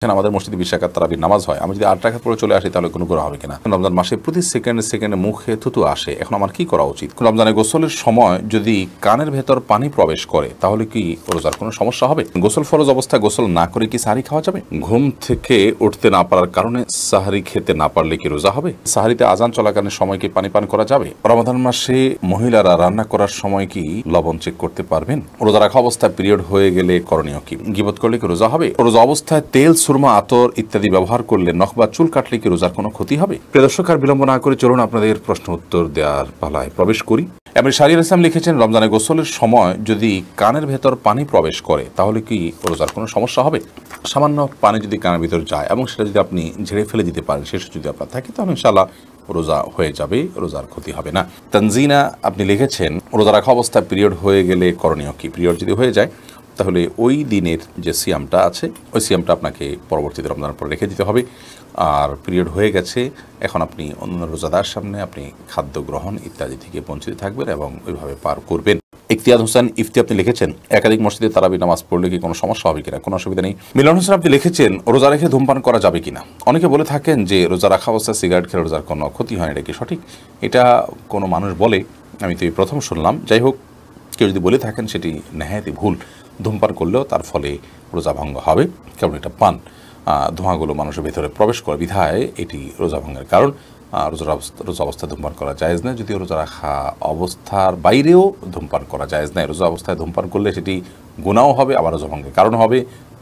আমাদের মসজিদে 20 রাকাত তারাবির নামাজ হয়, আমি যদি 8 রাকাত পড়ে চলে আসি তাহলে কোনো গুনাহ হবে কিনা? রমজান মাসে প্রতি সেকেন্ডে সেকেন্ডে মুখে থুতু আসে, এখন আমার কি করা উচিত? রমজানে গোসলের সময় যদি কানের ভেতর পানি প্রবেশ করে তাহলে কি রোজার কোনো সমস্যা হবে? গোসল ফরজ অবস্থায় গোসল না করে কি সাহরি খাওয়া যাবে? ঘুম থেকে উঠতে না পারার কারণে সাহরি খেতে না পারলে কি রোজা হবে? সাহরিতে আজান চলাকালীন সময় কি পানি পান করা যাবে? রমাদান মাসে মহিলারা রান্না করার সময় কি লবণ চেক করতে পারবেন? রোজা রাখা অবস্থায় পিরিয়ড হয়ে গেলে করণীয় কি? গীবত করলে কি রোজা হবে? রোজা অবস্থায় তেল, সুরমা, আতর ইত্যাদি ব্যবহার করলে নখ বা চুল কাটলে কি রোজার কোনো ক্ষতি হবে? প্রিয় দর্শক, আর বিলম্ব না করে চলুন আপনাদের প্রশ্ন উত্তর দেওয়ার পালায় প্রবেশ করি। এমনি শাহরিয়ার ইসলাম লিখেছেন, রমজানে গোসলের সময় যদি কানের ভেতর পানি প্রবেশ করে তাহলে কি রোজার কোনো সমস্যা হবে? সামান্য পানি যদি কানের ভিতর যায় এবং সেটা যদি আপনি ঝেড়ে ফেলে দিতে পারেন, শেষ যদি আপনার থাকে, তাহলে ইনশাআল্লাহ রোজা হয়ে যাবে, রোজার ক্ষতি হবে না। তানজিনা আপনি লিখেছেন, রোজা রাখা অবস্থায় পিরিয়ড হয়ে গেলে করণীয় কি? পিরিয়ড যদি হয়ে যায় তাহলে ওই দিনের যে সিয়ামটা আছে ওই সিয়ামটা আপনাকে পরবর্তীতে রমজানের পরে রেখে দিতে হবে। আর পিরিয়ড হয়ে গেছে, এখন আপনি অন্য রোজাদার সামনে আপনি খাদ্য গ্রহণ ইত্যাদি থেকে বঞ্চিত থাকবেন এবং ওইভাবে পার করবেন। ইফতিয়াদ হোসেন ইফতি আপনি লিখেছেন, একাধিক মসজিদে তারাবি নামাজ পড়লে কি কোনো সমস্যা হবে কিনা? কোনো অসুবিধা নেই। মিলন হোসেন আপনি লিখেছেন, রোজা রেখে ধূমপান করা যাবে কিনা? অনেকে বলে থাকেন যে রোজা রাখা অবস্থায় সিগারেট খেলে রোজার কোনো ক্ষতি হয় না, এটা কি সঠিক? এটা কোনো মানুষ বলে, আমি তো এই প্রথম শুনলাম। যাই হোক, কেউ যদি বলে থাকেন সেটি নেহায়েতই ভুল। ধূমপান করলেও তার ফলে রোজা ভঙ্গ হবে, কারণ এটা পান ধোঁয়াগুলো মানুষের ভেতরে প্রবেশ করে, বিধায় এটি রোজা ভঙ্গের কারণ। রোজা অবস্থায় ধূমপান করা জায়েজ নয়, যদিও রোজা রাখা অবস্থার বাইরেও ধূমপান করা জায়েজ নয়। রোজা অবস্থায় ধূমপান করলে সেটি গুনাহও হবে, আবার রোজা ভঙ্গের কারণ হবে।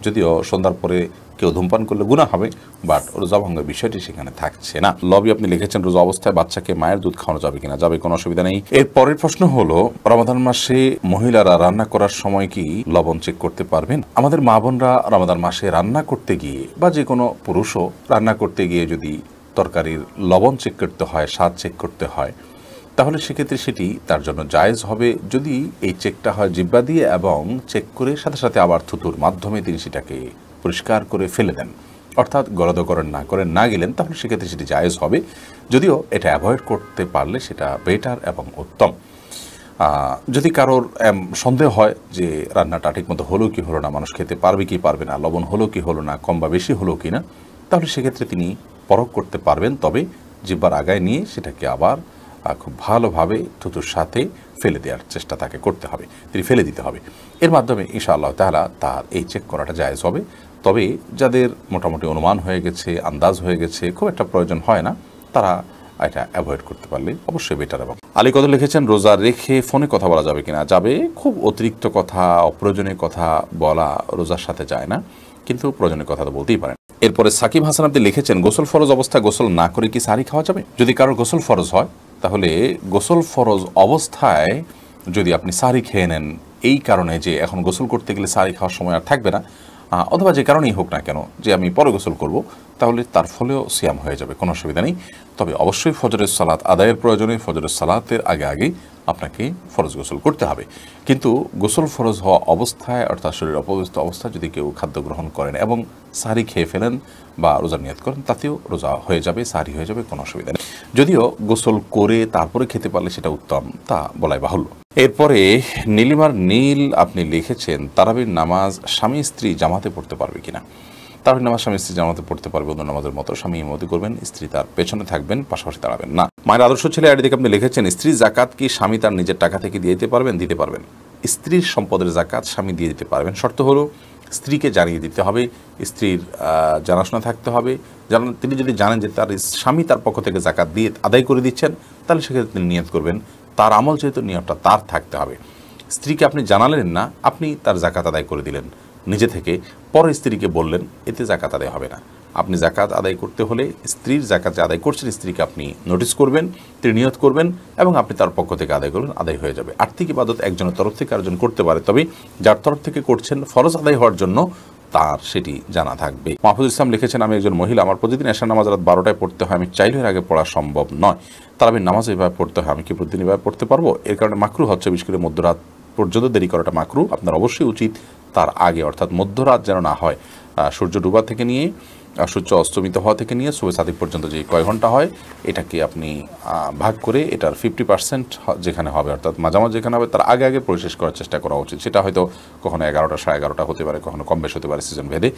যদিও সন্ধ্যার পরে কেউ ধূমপান করলে গুনাহ হবে, বাট রোজা ভঙ্গের বিষয়টি সেখানে থাকছে না। লবি আপনি লিখেছেন, রোজা অবস্থায় বাচ্চাকে মায়ের দুধ খাওয়ানো যাবে কিনা? যাবে, কোনো অসুবিধা নেই। এর পরের প্রশ্ন হলো, রমাদান মাসে মহিলারা রান্না করার সময় কি লবণ চেক করতে পারবেন? আমাদের মা বোনরা রমাদান মাসে রান্না করতে গিয়ে, বা যে কোনো পুরুষও রান্না করতে গিয়ে যদি তরকারির লবণ চেক করতে হয়, স্বাদ চেক করতে হয়, তাহলে সেক্ষেত্রে সেটি তার জন্য জায়েজ হবে যদি এই চেকটা হয় জিহ্বা দিয়ে এবং চেক করে সাথে সাথে আবার থুতুর মাধ্যমে তিনি সেটাকে পরিষ্কার করে ফেলে দেন, অর্থাৎ গলদকরণ না গেলেন, তাহলে সেক্ষেত্রে সেটি জায়েজ হবে। যদিও এটা অ্যাভয়েড করতে পারলে সেটা বেটার এবং উত্তম। যদি কারোর সন্দেহ হয় যে রান্নাটা ঠিকমতো হলো কি হলো না, মানুষ খেতে পারবে কি পারবে না, লবণ হলো কি হলো না, কম বা বেশি হলো কি না, তাহলে সেক্ষেত্রে তিনি পরখ করতে পারবেন। তবে জিহ্বার আগায় নিয়ে সেটাকে আবার খুব ভালোভাবে থুতুর সাথে ফেলে দেওয়ার চেষ্টা তাকে করতে হবে, তিনি ফেলে দিতে হবে। এর মাধ্যমে ইনশাআল্লাহ তাআলা তার এই চেক করাটা জায়েজ হবে। তবে যাদের মোটামুটি অনুমান হয়ে গেছে, আন্দাজ হয়ে গেছে, খুব একটা প্রয়োজন হয় না, তারা এটা অ্যাভয়েড করতে পারলে অবশ্যই বেটার। এবং আলী কত লিখেছেন, রোজা রেখে ফোনে কথা বলা যাবে কিনা? যাবে। খুব অতিরিক্ত কথা, অপ্রয়োজনীয় কথা বলা রোজার সাথে যায় না, কিন্তু প্রয়োজনীয় কথা তো বলতেই পারেন। এরপরে সাকিব হাসান আপনি লিখেছেন, গোসল ফরজ অবস্থায় গোসল না করে কি সাহরি খাওয়া যাবে? যদি কারোর গোসল ফরজ হয় তাহলে গোসল ফরজ অবস্থায় যদি আপনি সাহরি খেয়ে নেন, এই কারণে যে এখন গোসল করতে গেলে সাহরি খাওয়ার সময় আর থাকবে না, অথবা যে কারণেই হোক না কেন যে আমি পরে গোসল করব, তাহলে তার ফলেও সিয়াম হয়ে যাবে, কোনো অসুবিধা নেই। তবে অবশ্যই ফজরের সালাত আদায়ের প্রয়োজনে ফজরের সালাতের আগে আপনাকে ফরজ গোসল করতে হবে। কিন্তু গোসল ফরজ হওয়া অবস্থায়, অর্থাৎ শরীর অপবিত্র অবস্থায় যদি কেউ খাদ্য গ্রহণ করেন এবং সাহরি খেয়ে ফেলেন বা রোজা নিয়ত করেন, তাতেও রোজা হয়ে যাবে, সাহরি হয়ে যাবে, কোনো অসুবিধা নেই। যদিও গোসল করে তারপরে খেতে পারলে সেটা উত্তম, তা বলাই বাহুল্য। এরপরে নীলিমার নীল আপনি লিখেছেন, তারাবির নামাজ স্বামী স্ত্রী জামাতে পড়তে পারবে কিনা? তারাবির নামাজ স্বামী স্ত্রী জামাতে পড়তে পারবে, অন্য নামাজের মতো। স্বামী ইমামতি করবেন, স্ত্রী তার পেছনে থাকবেন, পাশাপাশি দাঁড়াবেন না। মায়ের আদর্শ ছেলে আইডি থেকে আপনি লিখেছেন, স্ত্রীর জাকাত কি স্বামী তার নিজের টাকা থেকে দিয়ে দিতে পারবেন? দিতে পারবেন। স্ত্রীর সম্পদের জাকাত স্বামী দিয়ে দিতে পারবেন, শর্ত হলো স্ত্রীকে জানিয়ে দিতে হবে, স্ত্রীর জানাশোনা থাকতে হবে। তিনি যদি জানেন যে তার স্বামী তার পক্ষ থেকে জাকাত দিয়ে আদায় করে দিচ্ছেন, তাহলে সেক্ষেত্রে তিনি নিয়ত করবেন। তার আমল যেহেতু নিয়তটা তার থাকতে হবে। স্ত্রীকে আপনি জানালেন না, আপনি তার জাকাত আদায় করে দিলেন নিজে থেকে, পরে স্ত্রীকে বললেন, এতে জাকাত আদায় হবে না। আপনি জাকাত আদায় করতে হলে স্ত্রীর জাকাত যে আদায় করছেন, স্ত্রীকে আপনি নোটিস করবেন, তিনি নিয়ত করবেন এবং আপনি তার পক্ষ থেকে আদায় করবেন, আদায় হয়ে যাবে। আর্থিক ইবাদত একজনের তরফ থেকে আরেকজন করতে পারে, তবে যার তরফ থেকে করছেন ফরজ আদায় হওয়ার জন্য তার সেটি জানা থাকবে। মাহফুজ ইসলাম লিখেছেন, আমি একজন মহিলা, আমার প্রতিদিন এশার নামাজ রাত 12টায় পড়তে হয়, আমি চাইলেও এর আগে পড়া সম্ভব নয়। তারাবির নামাজ এভাবে পড়তে হয়, আমি কি প্রতিদিন এভাবে পড়তে পারবো? এর কারণে মাকরু হচ্ছে, বিশেষ করে মধ্যরাত পর্যন্ত দেরি করাটা মাকরু। আপনার অবশ্যই উচিত তার আগে, অর্থাৎ মধ্যরাত যেন না হয়, সূর্য ডুবা থেকে নিয়ে সূর্য অস্তমিত হওয়া থেকে নিয়ে সুবে সাদিক পর্যন্ত যে কয় ঘন্টা হয় এটাকে আপনি ভাগ করে এটার 50% যেখানে হবে অর্থাৎ মাঝামাঝি যেখানে হবে তার আগে আগে পরিশেষ করার চেষ্টা করা উচিত। সেটা হয়তো কখনো 11টা 11:30 হতে পারে, কখনো কম বেশ হতে পারে সিজন ভেদে,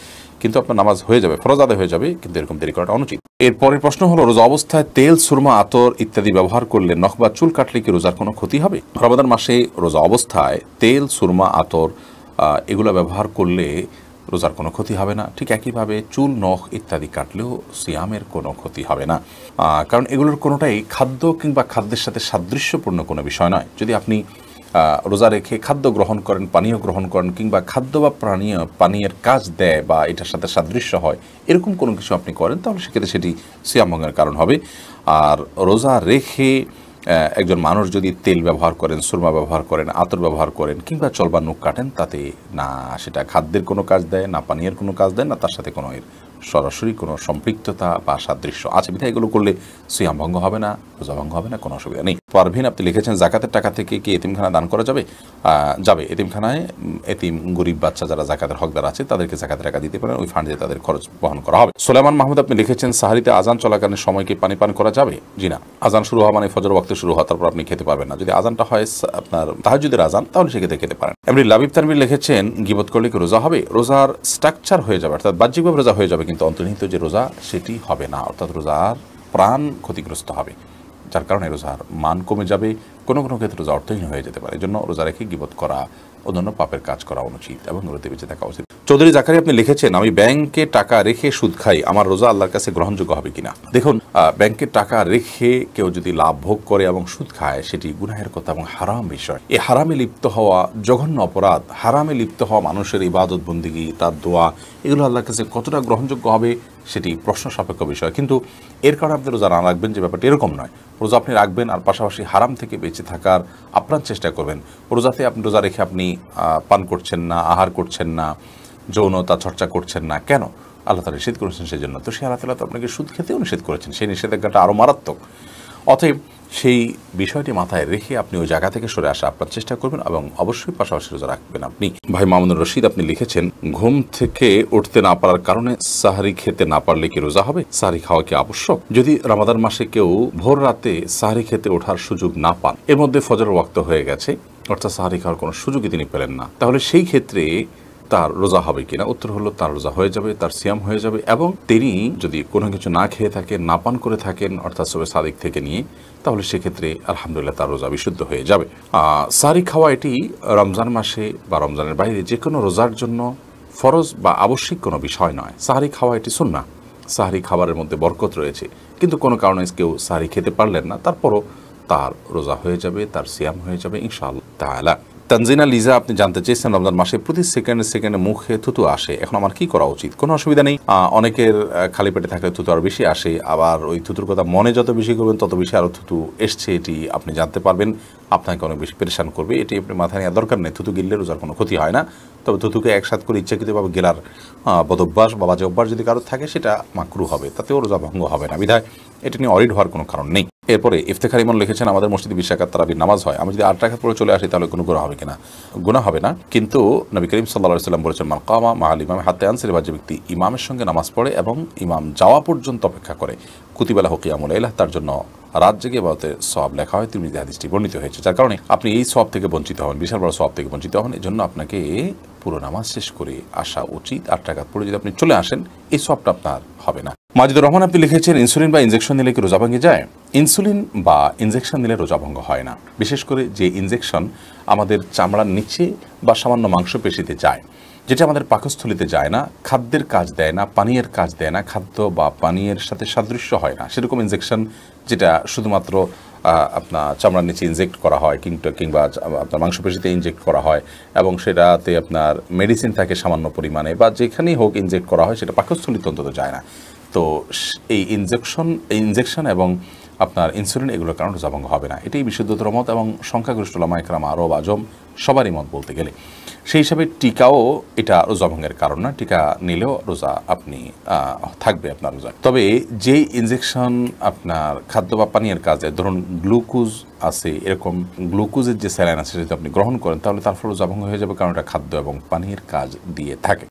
কিন্তু আপনার নামাজ হয়ে যাবে, ফরজ আদায় হয়ে যাবে, কিন্তু এরকম দেরি করাটা অনুচিত। এরপরের প্রশ্ন হলো, রোজা অবস্থায় তেল, সুরমা, আতর ইত্যাদি ব্যবহার করলে নখ বা চুল কাটলে কি রোজার কোনো ক্ষতি হবে? রমাদান মাসে রোজা অবস্থায় তেল, সুরমা, আতর এগুলো ব্যবহার করলে রোজার কোনো ক্ষতি হবে না। ঠিক একইভাবে চুল, নখ ইত্যাদি কাটলেও সিয়ামের কোনো ক্ষতি হবে না, কারণ এগুলোর কোনোটাই খাদ্য কিংবা খাদ্যের সাথে সাদৃশ্যপূর্ণ কোনো বিষয় নয়। যদি আপনি রোজা রেখে খাদ্য গ্রহণ করেন, পানীয় গ্রহণ করেন, কিংবা খাদ্য বা পানীয়ের কাজ দেয় বা এটার সাথে সাদৃশ্য হয় এরকম কোনো কিছু আপনি করেন, তাহলে সেক্ষেত্রে সেটি সিয়াম ভঙ্গের কারণ হবে। আর রোজা রেখে একজন মানুষ যদি তেল ব্যবহার করেন, সুরমা ব্যবহার করেন, আতর ব্যবহার করেন, কিংবা চলবা নখ কাটেন, তাতে না সেটা খাদ্যের কোনো কাজ দেয়, না পানীয়ের কোনো কাজ দেয়, না তার সাথে কোনো এর সরাসরি কোনো সম্পৃক্ততা বা সাদৃশ্য আছে। বিধায় এগুলো করলে সিয়াম ভঙ্গ হবে না, রোজা ভঙ্গ হবে না, কোনো অসুবিধা নেই। পারভিন আপনি লিখেছেন, জাকাতের টাকা থেকে কি এতিমখানা দান করা যাবে? যাবে। এতিমখানায় এতিম গরিব বাচ্চা যারা জাকাতের হকদার আছে তাদেরকে জাকাতের টাকা দিতে পারেন, ওই ফান্ডে তাদের খরচ বহন করা হবে। সুলাইমান মাহমুদ আপনি লিখেছেন, সাহারিতে আজান চলাকালীন সময়কে পানি পান করা যাবে? জি না। আজান শুরু হওয়া মানে ফজর ওয়াক্তে শুরু হওয়া, তারপর আপনি খেতে পারবেন না। যদি আজানটা হয় আপনার তাহাজ্জুদের আজান, তাহলে সেক্ষেত্রে খেতে পারেন। এমনি লাবিব তানভীর লিখেছেন, গীবত করলে কি রোজা হবে? রোজার স্ট্রাকচার হয়ে যাবে, অর্থাৎ বাহ্যিকভাবে রোজা হয়ে যাবে, কিন্তু অন্তর্নিহিত যে রোজা সেটি হবে না, অর্থাৎ রোজার প্রাণ ক্ষতিগ্রস্ত হবে, যার কারণে রোজার মান কমে যাবে, কোনো কোনো ক্ষেত্রে রোজা অর্থহীন হয়ে যেতে পারে। এজন্য রোজা রেখে গীবত করা, অন্যান্য পাপের কাজ করা অনুচিত এবং রোজে বেঁচে থাকা উচিত। চৌধুরী জাকারি আপনি লিখেছেন, আমি ব্যাংকে টাকা রেখে সুদ খাই, আমার রোজা আল্লাহর কাছে গ্রহণযোগ্য হবে কিনা? দেখুন, ব্যাংকে টাকা রেখে কেউ যদি লাভ ভোগ করে এবং সুদ খায়, সেটি গুনাহের কথা এবং হারাম বিষয়। এই হারামে লিপ্ত হওয়া জঘন্য অপরাধ। হারামে লিপ্ত হওয়া মানুষের ইবাদত বন্দিগি, তার দোয়া, এগুলো আল্লাহর কাছে কতটা গ্রহণযোগ্য হবে সেটি প্রশ্ন সাপেক্ষ বিষয়। কিন্তু এর কারণে আপনি রোজা না রাখবেন যে ব্যাপারটি এরকম নয়। রোজা আপনি রাখবেন আর পাশাপাশি হারাম থেকে বেঁচে থাকার আপ্রাণ চেষ্টা করবেন। রোজাতে আপনি রোজা রেখে আপনি পান করছেন না, আহার করছেন না, যৌনতা চর্চা করছেন না, কেন? আল্লাহ তাআলা নিষেধ করেছেন সেই জন্য। তো সে আল্লাহ তাআলা তো আপনাকে সুদ খেতেও নিষেধ করেছেন, সেই নিষেধাজ্ঞাটা আরও মারাত্মক। অতএব সেই বিষয়টি মাথায় রেখে আপনি ওই জায়গা থেকে সরে আসা আপনার চেষ্টা করবেন এবং অবশ্যই পাশাপাশি রোজা রাখবেন আপনি। ভাই মামুনুর রশিদ আপনি লিখেছেন, ঘুম থেকে উঠতে না পারার কারণে সাহারি খেতে না পারলে কি রোজা হবে? সাহারি খাওয়া কি আবশ্যক? যদি রমাদান মাসে কেউ ভোর রাতে সাহারি খেতে ওঠার সুযোগ না পান, এর মধ্যে ফজরের ওয়াক্ত হয়ে গেছে, অর্থাৎ সাহারি খাওয়ার কোনো সুযোগই তিনি পেলেন না, তাহলে সেই ক্ষেত্রে তার রোজা হবে কিনা? উত্তর হলো, তার রোজা হয়ে যাবে, তার সিয়াম হয়ে যাবে। এবং তিনি যদি কোনো কিছু না খেয়ে থাকেন, না পান করে থাকেন, অর্থাৎ সবে সাদিক থেকে নিয়ে, তাহলে সেক্ষেত্রে আলহামদুলিল্লাহ তার রোজা বিশুদ্ধ হয়ে যাবে। সাহারি খাওয়া এটি রমজান মাসে বা রমজানের বাইরে যে কোনো রোজার জন্য ফরজ বা আবশ্যিক কোনো বিষয় নয়। সাহারি খাওয়া এটি সুন্নাহ। সাহারি খাবারের মধ্যে বরকত রয়েছে, কিন্তু কোনো কারণে কেউ সাহারি খেতে পারলেন না, তারপরও তার রোজা হয়ে যাবে, তার সিয়াম হয়ে যাবে ইনশাআল্লাহ তাআলা। তানজিনা লিজা আপনি জানতে চেয়েছেন, রমজান মাসে প্রতি সেকেন্ডে মুখে থুতু আসে, এখন আমার কি করা উচিত? কোনো অসুবিধা নেই। অনেকের খালি পেটে থাকলে থুতু আরও বেশি আসে, আবার ওই থুতুর কথা মনে যত বেশি করবেন তত বেশি আরও থুতু এসছে এটি আপনি জানতে পারবেন, আপনাকে অনেক বেশি পেরেশান করবে। এটি আপনি মাথায় নেওয়ার দরকার নেই। থুতু গিললে রোজার কোনো ক্ষতি হয় না, তবে থুতুকে একসাথ করে ইচ্ছাকৃতভাবে গেলার বদভ্যাস বা বাজে অভ্যাস যদি কারোর থাকে সেটা মাকরু হবে, তাতেও রোজা ভঙ্গ হবে না। বিধায় এটি নিয়ে অরিড হওয়ার কোনো কারণ নেই। এরপরে ইফতেখার ইমন লিখেছেন, আমাদের মসজিদে 20 রাকাত তারাবির নামাজ হয়, আমি যদি 8 রাকাত পড়ে চলে আসি তাহলে কোনো গুনাহ হবে কিনা? গুনাহ হবে না, কিন্তু নবী করিম সাল্লাল্লাহু আলাইহি ওয়াসাল্লাম বলেছেন, মান কামা মাআল ইমাম হাত্তা ইয়ানসিরিফা, যে ব্যক্তি ইমামের সঙ্গে নামাজ পড়ে এবং ইমাম যাওয়া পর্যন্ত অপেক্ষা করে, কুতিবা লাহু কিয়ামুল লাইল, তার জন্য রাত জেগে ইবাদতের সওয়াব লেখা হয়। তিরমিজি হাদিসটি বর্ণিত হয়েছে, যার কারণে আপনি এই সওয়াব থেকে বঞ্চিত হবেন, বিশাল বড় সওয়াব থেকে বঞ্চিত হবেন। এই জন্য আপনাকে পুরো নামাজ শেষ করে আসা উচিত। 8 রাকাত পড়ে যদি আপনি চলে আসেন, এই সওয়াবটা আপনার হবে না। মাজিদুর রহমান আপনি লিখেছেন, ইনসুলিন বা ইনজেকশন নিলে কি রোজা ভেঙে যায়? ইনসুলিন বা ইনজেকশন নিলে রোজা ভঙ্গ হয় না, বিশেষ করে যে ইনজেকশন আমাদের চামড়ার নিচে বা সামান্য মাংসপেশিতে যায়, যেটা আমাদের পাকস্থলিতে যায় না, খাদ্যের কাজ দেয় না, পানীয়ের কাজ দেয় না, খাদ্য বা পানীয়ের সাথে সাদৃশ্য হয় না, সেরকম ইনজেকশন যেটা শুধুমাত্র আপনার চামড়ার নিচে ইনজেক্ট করা হয় কিংবা আপনার মাংসপেশিতে ইনজেক্ট করা হয় এবং সেটাতে আপনার মেডিসিন থাকে সামান্য পরিমাণে, বা যেখানেই হোক ইনজেক্ট করা হয়, সেটা পাকস্থলিতে অন্তত যায় না। তো এই ইনজেকশন এবং আপনার ইনসুলিন এগুলোর কারণে রোজা ভঙ্গ হবে না, এটাই বিশুদ্ধতর মত এবং সংখ্যাগরিষ্ঠ উলামা ইকরাম, আরব আজম সবারই মত বলতে গেলে। সেই হিসাবে টিকাও এটা রোজা ভঙ্গের কারণ না, টিকা নিলেও রোজা আপনি থাকবে আপনার রোজা। তবে যেই ইনজেকশন আপনার খাদ্য বা পানীয়ের কাজে, ধরুন গ্লুকোজ আছে, এরকম গ্লুকোজের যে স্যালাইন আছে যদি আপনি গ্রহণ করেন, তাহলে তার ফলে রোজা ভঙ্গ হয়ে যাবে, কারণ এটা খাদ্য এবং পানীয়ের কাজ দিয়ে থাকে।